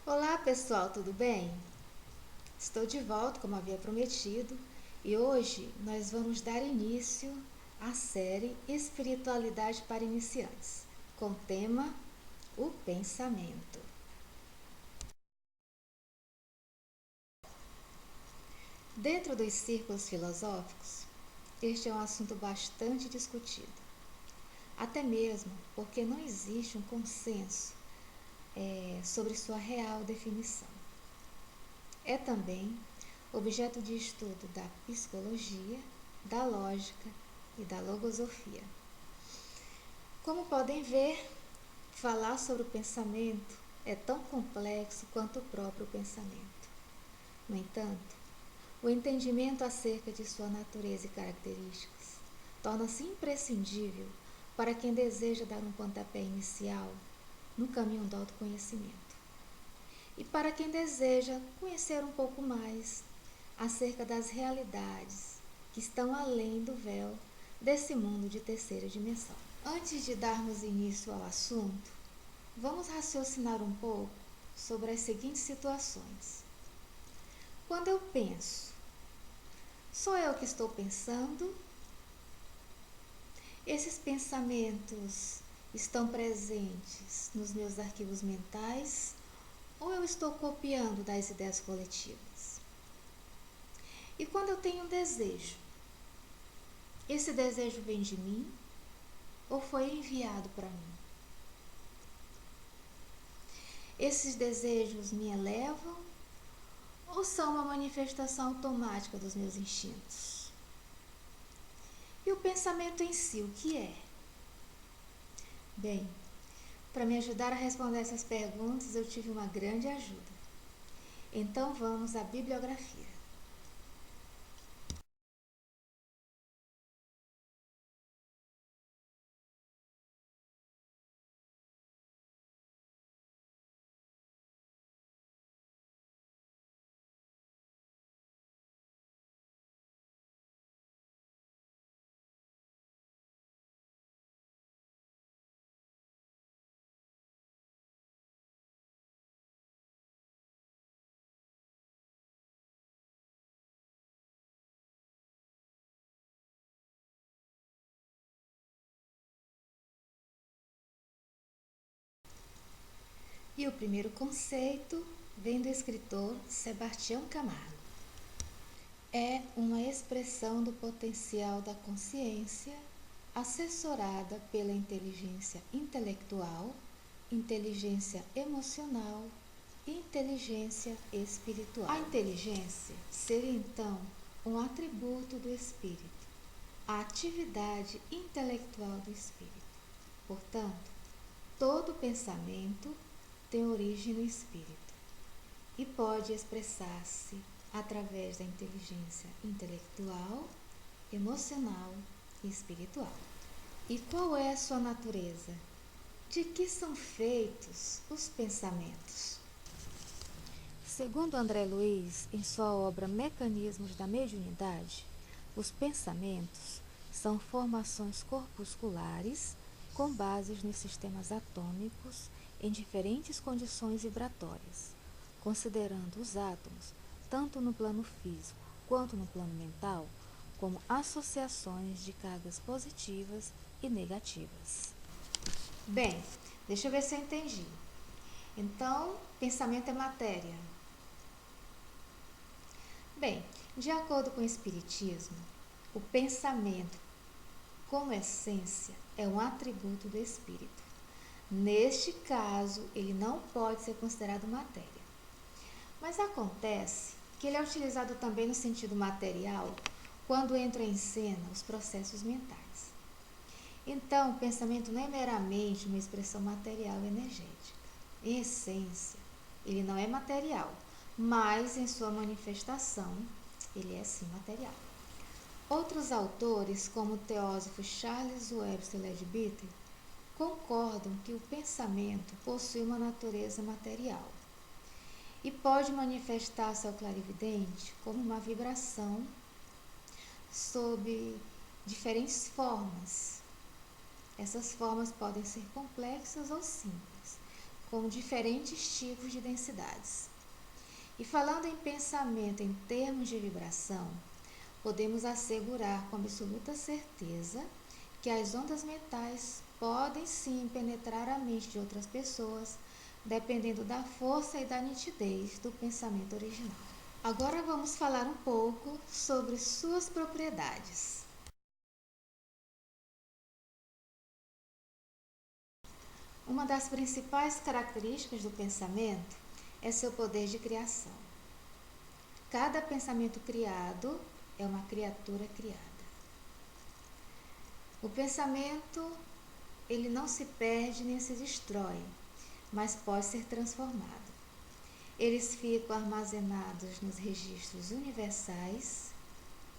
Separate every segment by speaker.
Speaker 1: Olá pessoal, tudo bem? Estou de volta, como havia prometido, e hoje nós vamos dar início à série Espiritualidade para Iniciantes, com o tema O Pensamento. Dentro dos círculos filosóficos, este é um assunto bastante discutido, até mesmo porque não existe um consenso sobre sua real definição. É também objeto de estudo da psicologia, da lógica e da logosofia. Como podem ver, falar sobre o pensamento é tão complexo quanto o próprio pensamento. No entanto, o entendimento acerca de sua natureza e características torna-se imprescindível para quem deseja dar um pontapé inicial no caminho do autoconhecimento. E para quem deseja conhecer um pouco mais acerca das realidades que estão além do véu desse mundo de terceira dimensão. Antes de darmos início ao assunto, vamos raciocinar um pouco sobre as seguintes situações. Quando eu penso, sou eu que estou pensando? Esses pensamentos estão presentes nos meus arquivos mentais ou eu estou copiando das ideias coletivas? E quando eu tenho um desejo, esse desejo vem de mim ou foi enviado para mim? Esses desejos me elevam ou são uma manifestação automática dos meus instintos? E o pensamento em si, o que é? Bem, para me ajudar a responder essas perguntas, eu tive uma grande ajuda. Então vamos à bibliografia. E o primeiro conceito vem do escritor Sebastião Camargo. É uma expressão do potencial da consciência assessorada pela inteligência intelectual, inteligência emocional e inteligência espiritual. A inteligência seria então um atributo do espírito, a atividade intelectual do espírito. Portanto, todo pensamento tem origem no espírito e pode expressar-se através da inteligência intelectual, emocional e espiritual. E qual é a sua natureza? De que são feitos os pensamentos? Segundo André Luiz, em sua obra Mecanismos da Mediunidade, os pensamentos são formações corpusculares com bases nos sistemas atômicos em diferentes condições vibratórias, considerando os átomos, tanto no plano físico quanto no plano mental, como associações de cargas positivas e negativas. Bem, deixa eu ver se eu entendi. Então, pensamento é matéria. Bem, de acordo com o Espiritismo, o pensamento, como essência, é um atributo do espírito. Neste caso, ele não pode ser considerado matéria. Mas acontece que ele é utilizado também no sentido material quando entram em cena os processos mentais. Então, o pensamento não é meramente uma expressão material e energética. Em essência, ele não é material, mas em sua manifestação, ele é sim material. Outros autores, como o teósofo Charles Webster Leadbeater, concordam que o pensamento possui uma natureza material e pode manifestar-se ao clarividente como uma vibração sob diferentes formas. Essas formas podem ser complexas ou simples, com diferentes tipos de densidades. E falando em pensamento em termos de vibração, podemos assegurar com absoluta certeza que as ondas mentais podem sim penetrar a mente de outras pessoas, dependendo da força e da nitidez do pensamento original. Agora vamos falar um pouco sobre suas propriedades. Uma das principais características do pensamento é seu poder de criação. Cada pensamento criado é uma criatura criada. O pensamento, ele não se perde nem se destrói, mas pode ser transformado. Eles ficam armazenados nos registros universais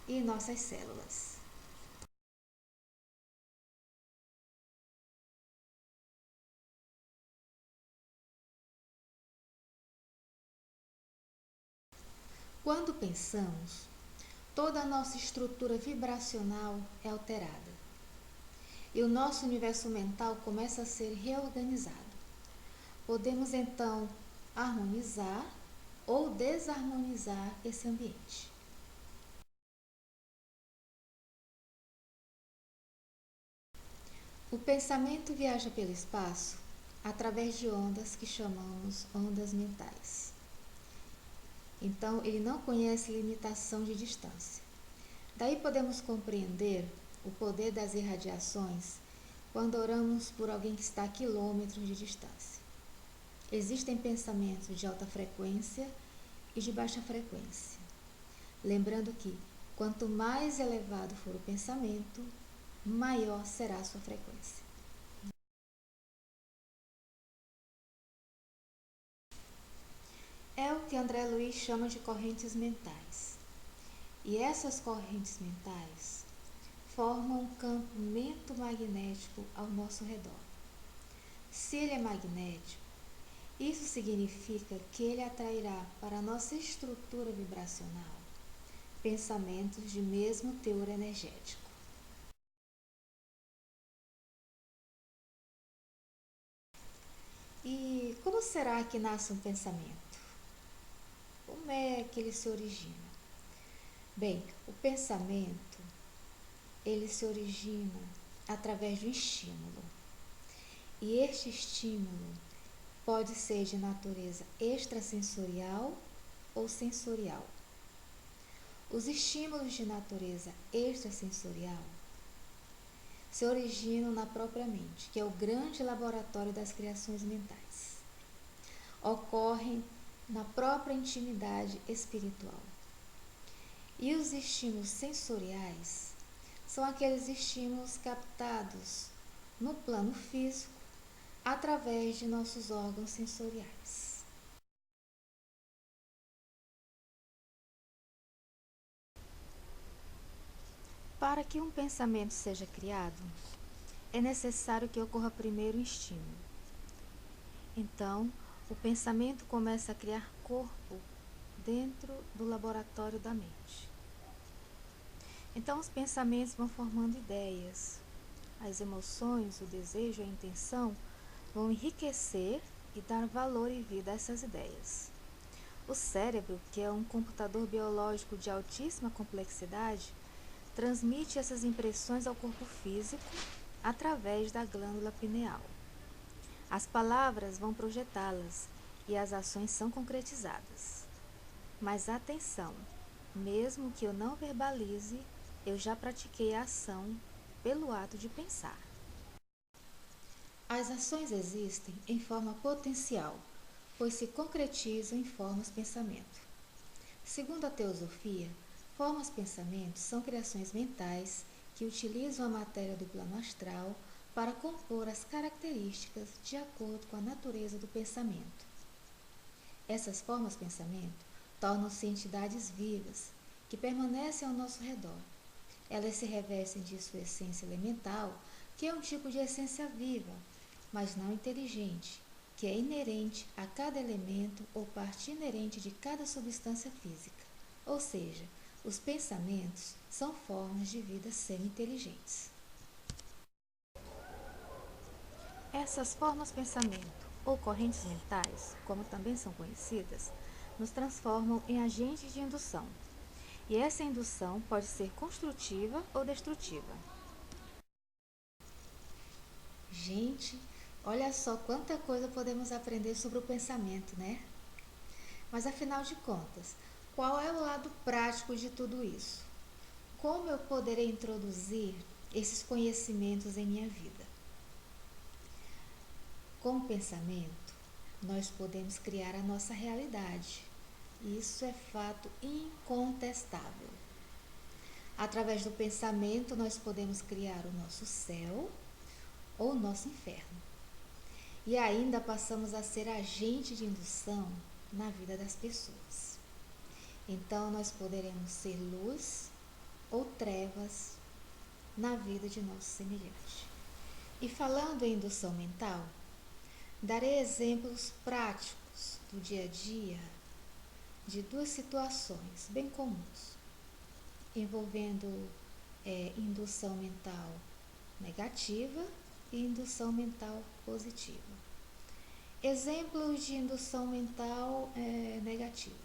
Speaker 1: e em nossas células. Quando pensamos, toda a nossa estrutura vibracional é alterada e o nosso universo mental começa a ser reorganizado. Podemos então harmonizar ou desarmonizar esse ambiente. O pensamento viaja pelo espaço através de ondas que chamamos ondas mentais. Então, ele não conhece limitação de distância. Daí podemos compreender o poder das irradiações quando oramos por alguém que está a quilômetros de distância. Existem pensamentos de alta frequência e de baixa frequência. Lembrando que, quanto mais elevado for o pensamento, maior será a sua frequência. É o que André Luiz chama de correntes mentais. E essas correntes mentais formam um campo magnético ao nosso redor. Se ele é magnético, isso significa que ele atrairá para a nossa estrutura vibracional pensamentos de mesmo teor energético. E como será que nasce um pensamento? Como é que ele se origina? Bem, o pensamento, ele se origina através de um estímulo. E este estímulo pode ser de natureza extrasensorial ou sensorial. Os estímulos de natureza extrasensorial se originam na própria mente, que é o grande laboratório das criações mentais. Ocorrem na própria intimidade espiritual. E os estímulos sensoriais são aqueles estímulos captados no plano físico através de nossos órgãos sensoriais. Para que um pensamento seja criado, é necessário que ocorra primeiro o estímulo. Então, o pensamento começa a criar corpo dentro do laboratório da mente. Então, os pensamentos vão formando ideias. As emoções, o desejo, a intenção vão enriquecer e dar valor e vida a essas ideias. O cérebro, que é um computador biológico de altíssima complexidade, transmite essas impressões ao corpo físico através da glândula pineal. As palavras vão projetá-las e as ações são concretizadas. Mas atenção, mesmo que eu não verbalize, eu já pratiquei a ação pelo ato de pensar. As ações existem em forma potencial, pois se concretizam em formas-pensamento. Segundo a teosofia, formas-pensamentos são criações mentais que utilizam a matéria do plano astral para compor as características de acordo com a natureza do pensamento. Essas formas-pensamento tornam-se entidades vivas que permanecem ao nosso redor. Elas se revestem de sua essência elemental, que é um tipo de essência viva, mas não inteligente, que é inerente a cada elemento ou parte inerente de cada substância física. Ou seja, os pensamentos são formas de vida semi-inteligentes. Essas formas pensamento ou correntes mentais, como também são conhecidas, nos transformam em agentes de indução. E essa indução pode ser construtiva ou destrutiva. Gente, olha só quanta coisa podemos aprender sobre o pensamento, né? Mas afinal de contas, qual é o lado prático de tudo isso? Como eu poderei introduzir esses conhecimentos em minha vida? Com o pensamento, nós podemos criar a nossa realidade. Isso é fato incontestável. Através do pensamento, nós podemos criar o nosso céu ou o nosso inferno. E ainda passamos a ser agente de indução na vida das pessoas. Então, nós poderemos ser luz ou trevas na vida de nosso semelhante. E falando em indução mental, darei exemplos práticos do dia a dia de duas situações bem comuns, envolvendo indução mental negativa e indução mental positiva. Exemplos de indução mental negativa.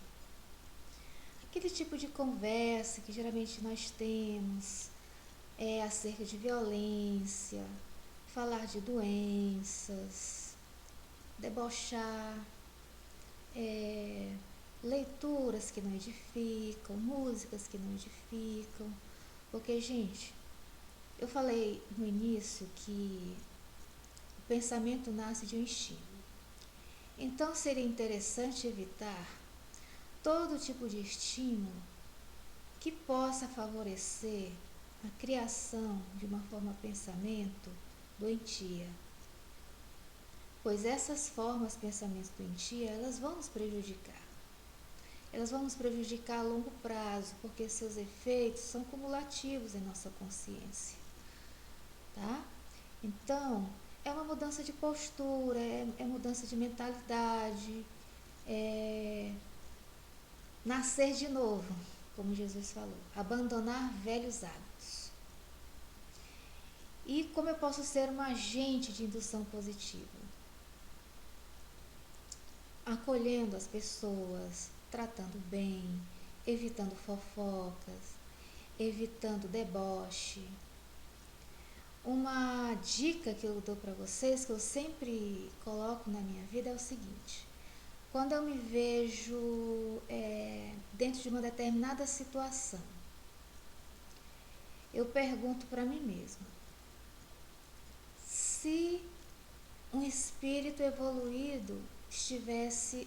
Speaker 1: Aquele tipo de conversa que geralmente nós temos acerca de violência, falar de doenças, debochar, leituras que não edificam, músicas que não edificam. Porque, gente, eu falei no início que o pensamento nasce de um estímulo. Então, seria interessante evitar todo tipo de estímulo que possa favorecer a criação de uma forma de pensamento doentia. Pois essas formas de pensamento doentia, elas vão nos prejudicar. Elas vão nos prejudicar a longo prazo, porque seus efeitos são cumulativos em nossa consciência. Tá? Então, é uma mudança de postura, é mudança de mentalidade, nascer de novo, como Jesus falou, abandonar velhos hábitos. E como eu posso ser um agente de indução positiva? Acolhendo as pessoas, tratando bem, evitando fofocas, evitando deboche. Uma dica que eu dou para vocês, que eu sempre coloco na minha vida, é o seguinte: quando eu me vejo dentro de uma determinada situação, eu pergunto para mim mesma: se um espírito evoluído estivesse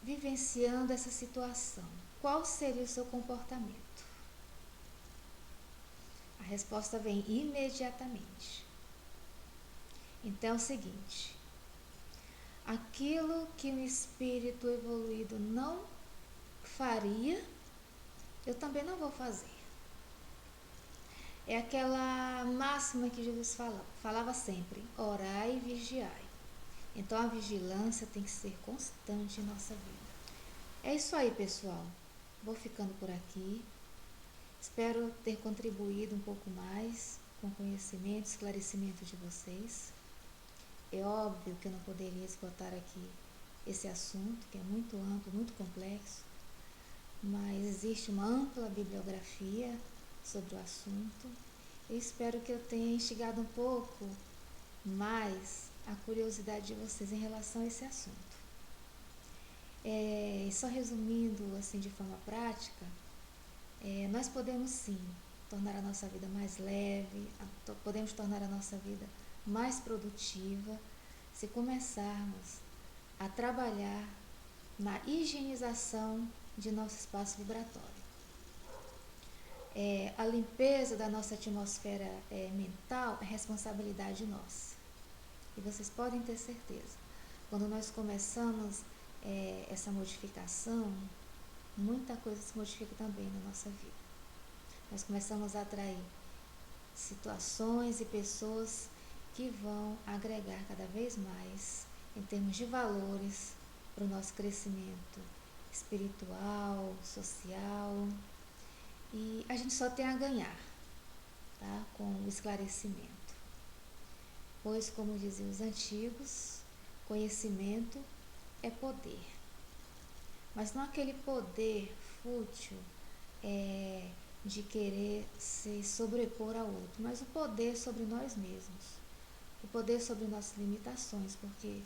Speaker 1: vivenciando essa situação, qual seria o seu comportamento? A resposta vem imediatamente. Então é o seguinte: aquilo que um espírito evoluído não faria, eu também não vou fazer. É aquela máxima que Jesus falava sempre: orai e vigiai. Então a vigilância tem que ser constante em nossa vida. É isso aí, pessoal. Vou ficando por aqui. Espero ter contribuído um pouco mais com o conhecimento, esclarecimento de vocês. É óbvio que eu não poderia esgotar aqui esse assunto, que é muito amplo, muito complexo, mas existe uma ampla bibliografia sobre o assunto. Eu espero que eu tenha instigado um pouco mais a curiosidade de vocês em relação a esse assunto. Só resumindo assim de forma prática, nós podemos sim tornar a nossa vida mais leve, podemos tornar a nossa vida mais produtiva se começarmos a trabalhar na higienização de nosso espaço vibratório. A limpeza da nossa atmosfera mental é responsabilidade nossa. E vocês podem ter certeza, quando nós começamos essa modificação, muita coisa se modifica também na nossa vida. Nós começamos a atrair situações e pessoas que vão agregar cada vez mais em termos de valores para o nosso crescimento espiritual, social, e a gente só tem a ganhar, tá? Com o esclarecimento. Pois, como diziam os antigos, Conhecimento é poder, mas não aquele poder fútil de querer se sobrepor ao outro, mas o poder sobre nós mesmos, o poder sobre nossas limitações, porque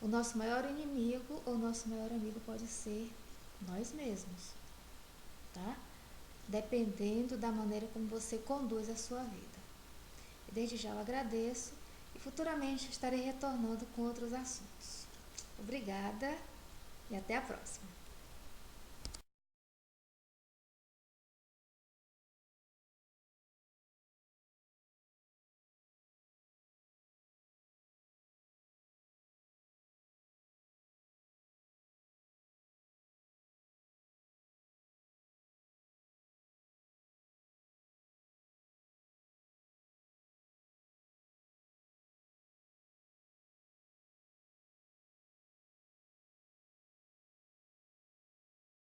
Speaker 1: o nosso maior inimigo ou nosso maior amigo pode ser nós mesmos, tá? Dependendo da maneira como você conduz a sua vida. E desde já eu agradeço e futuramente estarei retornando com outros assuntos. Obrigada e até a próxima.